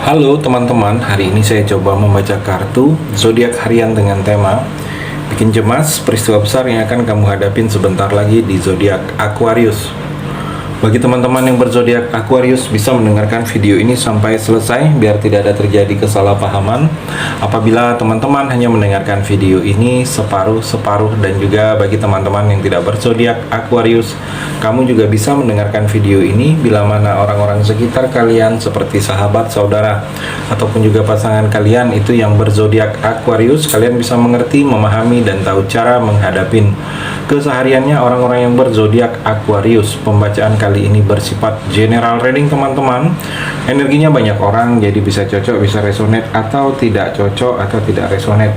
Halo teman-teman, hari ini saya coba membaca kartu zodiak harian dengan tema bikin cemas peristiwa besar yang akan kamu hadapin sebentar lagi di zodiak Aquarius. Bagi teman-teman yang berzodiak Aquarius bisa mendengarkan video ini sampai selesai biar tidak ada terjadi kesalahpahaman. Apabila teman-teman hanya mendengarkan video ini separuh-separuh, dan juga bagi teman-teman yang tidak berzodiak Aquarius, kamu juga bisa mendengarkan video ini bila mana orang-orang sekitar kalian seperti sahabat, saudara, ataupun juga pasangan kalian itu yang berzodiak Aquarius, kalian bisa mengerti, memahami, dan tahu cara menghadapin kesehariannya orang-orang yang berzodiak Aquarius. Pembacaan kali ini bersifat general reading teman-teman. Energinya banyak orang, jadi bisa cocok, bisa resonate, atau tidak cocok, atau tidak resonate.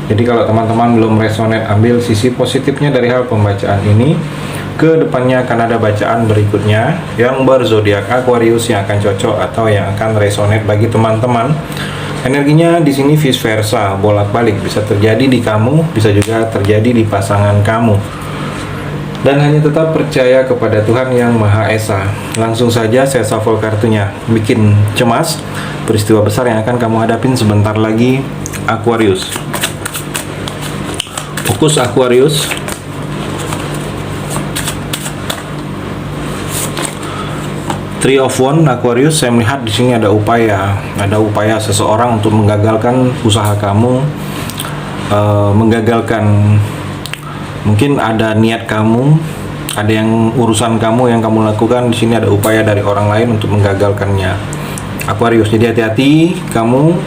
Jadi kalau teman-teman belum resonate, ambil sisi positifnya dari hal pembacaan ini. Ke depannya akan ada bacaan berikutnya yang berzodiak Aquarius yang akan cocok atau yang akan resonate bagi teman-teman. Energinya di sini vice versa, bolak-balik, bisa terjadi di kamu, bisa juga terjadi di pasangan kamu. Dan hanya tetap percaya kepada Tuhan Yang Maha Esa. Langsung saja saya shuffle kartunya. Bikin cemas peristiwa besar yang akan kamu hadapin sebentar lagi, Aquarius. Fokus Aquarius. Three of Wands Aquarius, saya melihat di sini ada upaya seseorang untuk menggagalkan usaha kamu, menggagalkan, mungkin ada niat kamu, ada yang urusan kamu yang kamu lakukan. Di sini ada upaya dari orang lain untuk menggagalkannya, Aquarius. Jadi hati-hati, kamu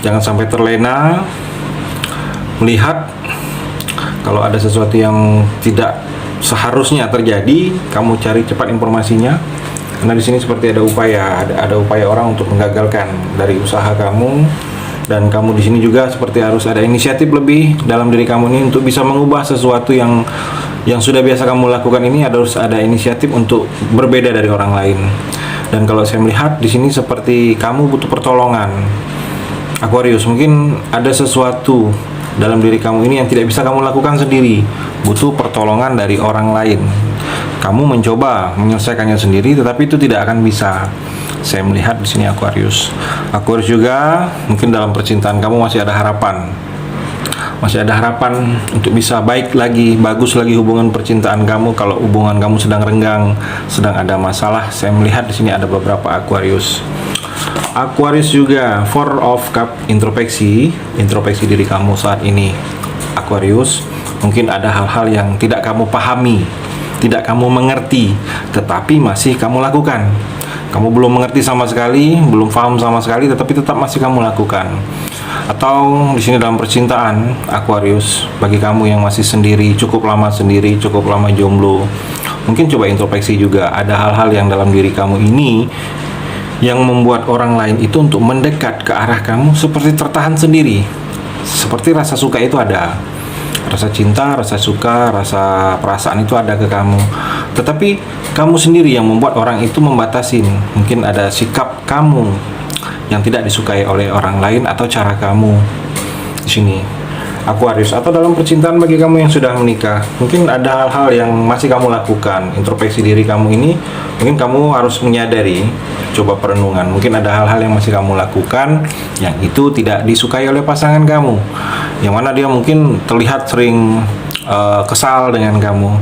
jangan sampai terlena melihat kalau ada sesuatu yang tidak seharusnya terjadi. Kamu cari cepat informasinya. Karena di sini seperti ada upaya orang untuk menggagalkan dari usaha kamu, dan kamu di sini juga seperti harus ada inisiatif lebih dalam diri kamu ini untuk bisa mengubah sesuatu yang sudah biasa kamu lakukan ini. Harus ada inisiatif untuk berbeda dari orang lain. Dan kalau saya melihat di sini seperti kamu butuh pertolongan, Aquarius. Mungkin ada sesuatu dalam diri kamu ini yang tidak bisa kamu lakukan sendiri, butuh pertolongan dari orang lain. Kamu mencoba menyelesaikannya sendiri, tetapi itu tidak akan bisa. Saya melihat di sini Aquarius. Aquarius juga mungkin dalam percintaan kamu masih ada harapan. Masih ada harapan untuk bisa baik lagi, bagus lagi hubungan percintaan kamu. Kalau hubungan kamu sedang renggang, sedang ada masalah, saya melihat di sini ada beberapa Aquarius. Aquarius juga Four of Cup, introspeksi diri kamu saat ini, Aquarius. Mungkin ada hal-hal yang tidak kamu pahami, tidak kamu mengerti, tetapi masih kamu lakukan. Kamu belum mengerti sama sekali, belum paham sama sekali, tetapi tetap masih kamu lakukan. Atau di sini dalam percintaan, Aquarius, bagi kamu yang masih sendiri, cukup lama jomblo, mungkin coba introspeksi juga. Ada hal-hal yang dalam diri kamu ini yang membuat orang lain itu untuk mendekat ke arah kamu seperti tertahan sendiri. Seperti rasa suka itu ada, rasa cinta, rasa suka, rasa perasaan itu ada ke kamu, tetapi kamu sendiri yang membuat orang itu membatasin. Mungkin ada sikap kamu yang tidak disukai oleh orang lain, atau cara kamu di sini, Aquarius. Atau dalam percintaan bagi kamu yang sudah menikah, mungkin ada hal-hal yang masih kamu lakukan. Introspeksi diri kamu ini, mungkin kamu harus menyadari, coba perenungan. Mungkin ada hal-hal yang masih kamu lakukan yang itu tidak disukai oleh pasangan kamu, yang mana dia mungkin terlihat sering kesal dengan kamu.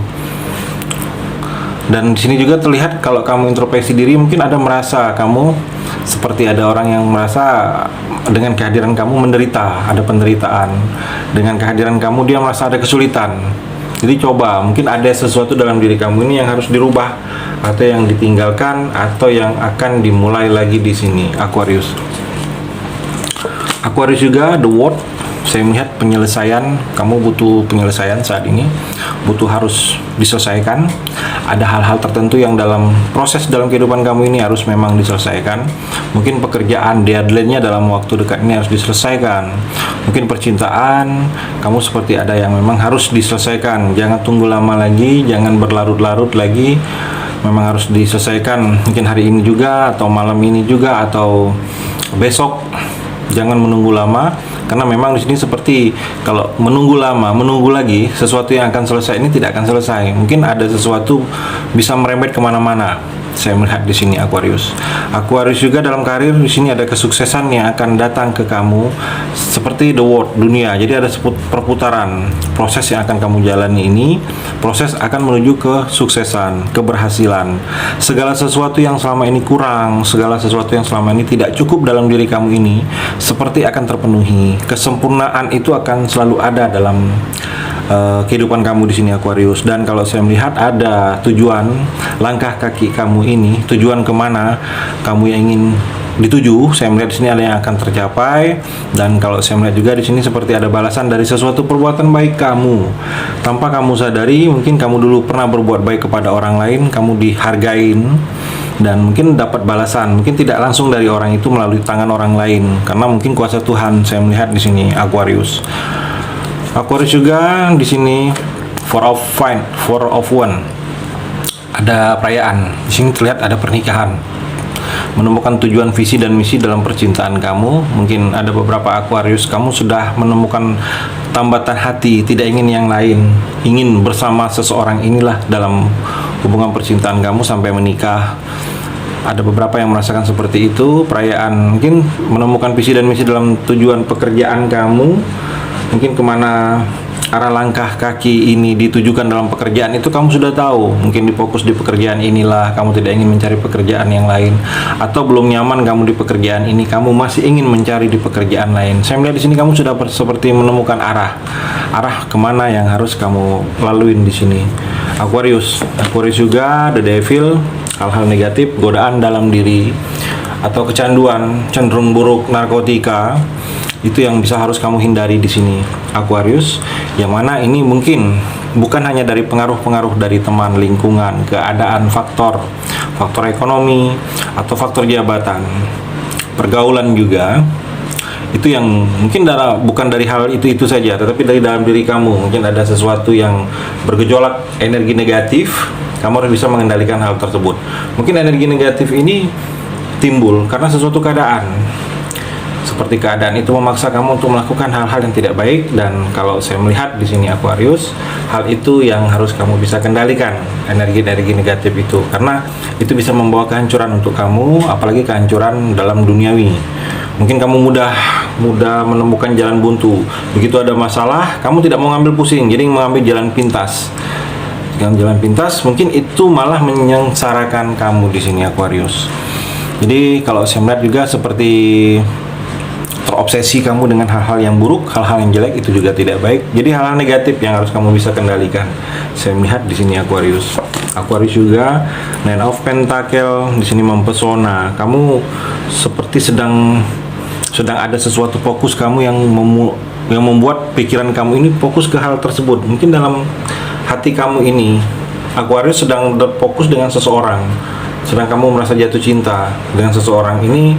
Dan di sini juga terlihat kalau kamu introspeksi diri, mungkin ada merasa kamu seperti ada orang yang merasa dengan kehadiran kamu menderita, ada penderitaan. Dengan kehadiran kamu dia merasa ada kesulitan. Jadi coba, mungkin ada sesuatu dalam diri kamu ini yang harus dirubah, atau yang ditinggalkan, atau yang akan dimulai lagi di sini, Aquarius. Aquarius juga The World. Saya melihat penyelesaian, kamu butuh penyelesaian saat ini, butuh harus diselesaikan. Ada hal-hal tertentu yang dalam proses dalam kehidupan kamu ini harus memang diselesaikan. Mungkin pekerjaan, deadline-nya dalam waktu dekat ini harus diselesaikan. Mungkin percintaan, kamu seperti ada yang memang harus diselesaikan. Jangan tunggu lama lagi, jangan berlarut-larut lagi. Memang harus diselesaikan, mungkin hari ini juga, atau malam ini juga, atau besok. Jangan menunggu lama, karena memang di sini seperti kalau menunggu lama, menunggu lagi, sesuatu yang akan selesai ini tidak akan selesai. Mungkin ada sesuatu bisa merembet kemana-mana. Saya melihat di sini Aquarius. Aquarius juga dalam karir di sini ada kesuksesan yang akan datang ke kamu seperti the world, dunia. Jadi ada perputaran proses yang akan kamu jalani ini. Proses akan menuju ke suksesan, keberhasilan. Segala sesuatu yang selama ini kurang, segala sesuatu yang selama ini tidak cukup dalam diri kamu ini seperti akan terpenuhi. Kesempurnaan itu akan selalu ada dalam kehidupan kamu di sini Aquarius. Dan kalau saya melihat ada tujuan langkah kaki kamu ini, tujuan kemana kamu yang ingin dituju, saya melihat di sini ada yang akan tercapai. Dan kalau saya melihat juga di sini seperti ada balasan dari sesuatu perbuatan baik kamu tanpa kamu sadari. Mungkin kamu dulu pernah berbuat baik kepada orang lain, kamu dihargain dan mungkin dapat balasan, mungkin tidak langsung dari orang itu, melalui tangan orang lain, karena mungkin kuasa Tuhan saya melihat di sini Aquarius. Aquarius juga di sini four of one. Ada perayaan. Di sini terlihat ada pernikahan. Menemukan tujuan, visi dan misi dalam percintaan kamu. Mungkin ada beberapa Aquarius kamu sudah menemukan tambatan hati, tidak ingin yang lain, ingin bersama seseorang inilah dalam hubungan percintaan kamu sampai menikah. Ada beberapa yang merasakan seperti itu. Perayaan, mungkin menemukan visi dan misi dalam tujuan pekerjaan kamu. Mungkin kemana arah langkah kaki ini ditujukan dalam pekerjaan itu kamu sudah tahu. Mungkin difokus di pekerjaan inilah, kamu tidak ingin mencari pekerjaan yang lain, atau belum nyaman kamu di pekerjaan ini, kamu masih ingin mencari di pekerjaan lain. Saya melihat di sini kamu sudah seperti menemukan arah kemana yang harus kamu laluin di sini. Aquarius juga the devil, hal-hal negatif, godaan dalam diri atau kecanduan, cenderung buruk, narkotika. Itu yang bisa harus kamu hindari di sini Aquarius, yang mana ini mungkin bukan hanya dari pengaruh-pengaruh dari teman, lingkungan, keadaan, faktor ekonomi atau faktor jabatan, pergaulan juga. Itu yang mungkin bukan dari hal itu saja, tetapi dari dalam diri kamu. Mungkin ada sesuatu yang bergejolak, energi negatif, kamu harus bisa mengendalikan hal tersebut. Mungkin energi negatif ini timbul karena sesuatu keadaan, seperti keadaan itu memaksa kamu untuk melakukan hal-hal yang tidak baik. Dan kalau saya melihat di sini Aquarius, hal itu yang harus kamu bisa kendalikan, energi-energi negatif itu, karena itu bisa membawa kehancuran untuk kamu, apalagi kehancuran dalam duniawi. Mungkin kamu mudah menemukan jalan buntu. Begitu ada masalah, kamu tidak mau ngambil pusing, jadi mengambil jalan pintas. Dengan jalan pintas, mungkin itu malah menyengsarakan kamu di sini Aquarius. Jadi kalau saya melihat juga seperti terobsesi kamu dengan hal-hal yang buruk, hal-hal yang jelek, itu juga tidak baik. Jadi hal-hal negatif yang harus kamu bisa kendalikan. Saya melihat di sini Aquarius juga Nine of Pentacle di sini mempesona. Kamu seperti sedang ada sesuatu fokus kamu yang membuat pikiran kamu ini fokus ke hal tersebut. Mungkin dalam hati kamu ini Aquarius sedang fokus dengan seseorang, sedang kamu merasa jatuh cinta dengan seseorang ini,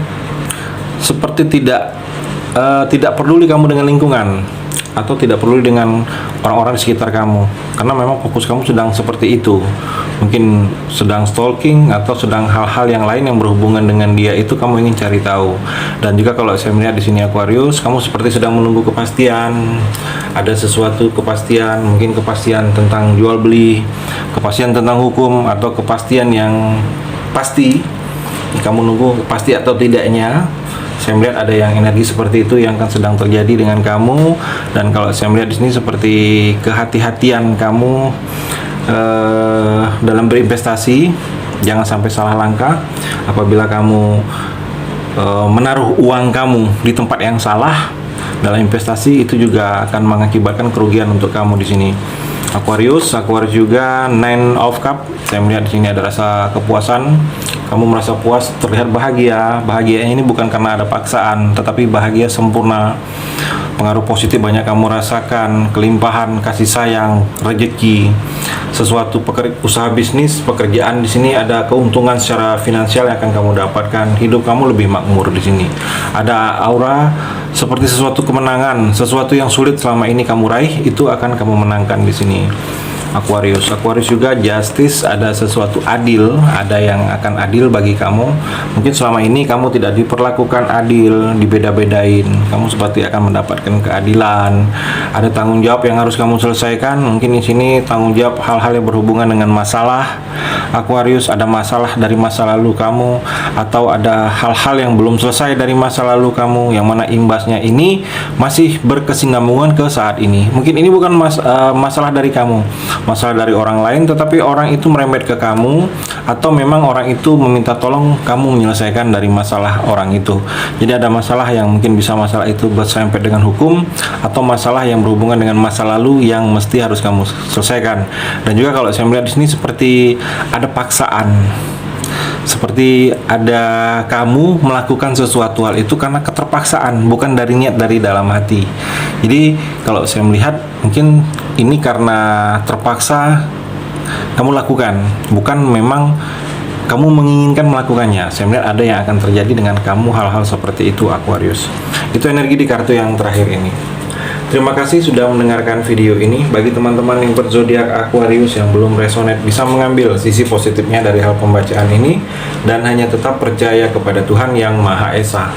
seperti tidak peduli kamu dengan lingkungan atau tidak peduli dengan orang-orang di sekitar kamu, karena memang fokus kamu sedang seperti itu. Mungkin sedang stalking atau sedang hal-hal yang lain yang berhubungan dengan dia, itu kamu ingin cari tahu. Dan juga kalau saya melihat di sini Aquarius, kamu seperti sedang menunggu kepastian. Ada sesuatu kepastian, mungkin kepastian tentang jual beli, kepastian tentang hukum, atau kepastian yang pasti. Kamu nunggu pasti atau tidaknya. Saya melihat ada yang energi seperti itu yang akan sedang terjadi dengan kamu. Dan kalau saya melihat di sini seperti kehati-hatian kamu dalam berinvestasi. Jangan sampai salah langkah. Apabila kamu menaruh uang kamu di tempat yang salah dalam investasi, itu juga akan mengakibatkan kerugian untuk kamu di sini. Aquarius juga Nine of Cup. Saya melihat di sini ada rasa kepuasan. Kamu merasa puas, terlihat bahagia. Bahagianya ini bukan karena ada paksaan, tetapi bahagia sempurna. Pengaruh positif banyak kamu rasakan, kelimpahan, kasih sayang, rezeki, sesuatu usaha bisnis, pekerjaan. Di sini ada keuntungan secara finansial yang akan kamu dapatkan. Hidup kamu lebih makmur di sini. Ada aura seperti sesuatu kemenangan, sesuatu yang sulit selama ini kamu raih, itu akan kamu menangkan di sini. Aquarius juga justice, ada sesuatu adil, ada yang akan adil bagi kamu. Mungkin selama ini kamu tidak diperlakukan adil, dibeda-bedain. Kamu seperti akan mendapatkan keadilan. Ada tanggung jawab yang harus kamu selesaikan. Mungkin di sini tanggung jawab hal-hal yang berhubungan dengan masalah. Aquarius, ada masalah dari masa lalu kamu, atau ada hal-hal yang belum selesai dari masa lalu kamu, yang mana imbasnya ini masih berkesinambungan ke saat ini. Mungkin ini bukan masalah dari kamu, masalah dari orang lain, tetapi orang itu merembet ke kamu, atau memang orang itu meminta tolong kamu menyelesaikan dari masalah orang itu. Jadi ada masalah yang mungkin bisa masalah itu bersempet dengan hukum, atau masalah yang berhubungan dengan masa lalu yang mesti harus kamu selesaikan. Dan juga kalau saya melihat di sini seperti ada paksaan, seperti ada kamu melakukan sesuatu hal itu karena keterpaksaan, bukan dari niat dari dalam hati. Jadi kalau saya melihat mungkin ini karena terpaksa kamu lakukan, bukan memang kamu menginginkan melakukannya. Saya melihat ada yang akan terjadi dengan kamu hal-hal seperti itu, Aquarius. Itu energi di kartu yang terakhir ini. Terima kasih sudah mendengarkan video ini. Bagi teman-teman yang berzodiak Aquarius yang belum resonate, bisa mengambil sisi positifnya dari hal pembacaan ini dan hanya tetap percaya kepada Tuhan Yang Maha Esa.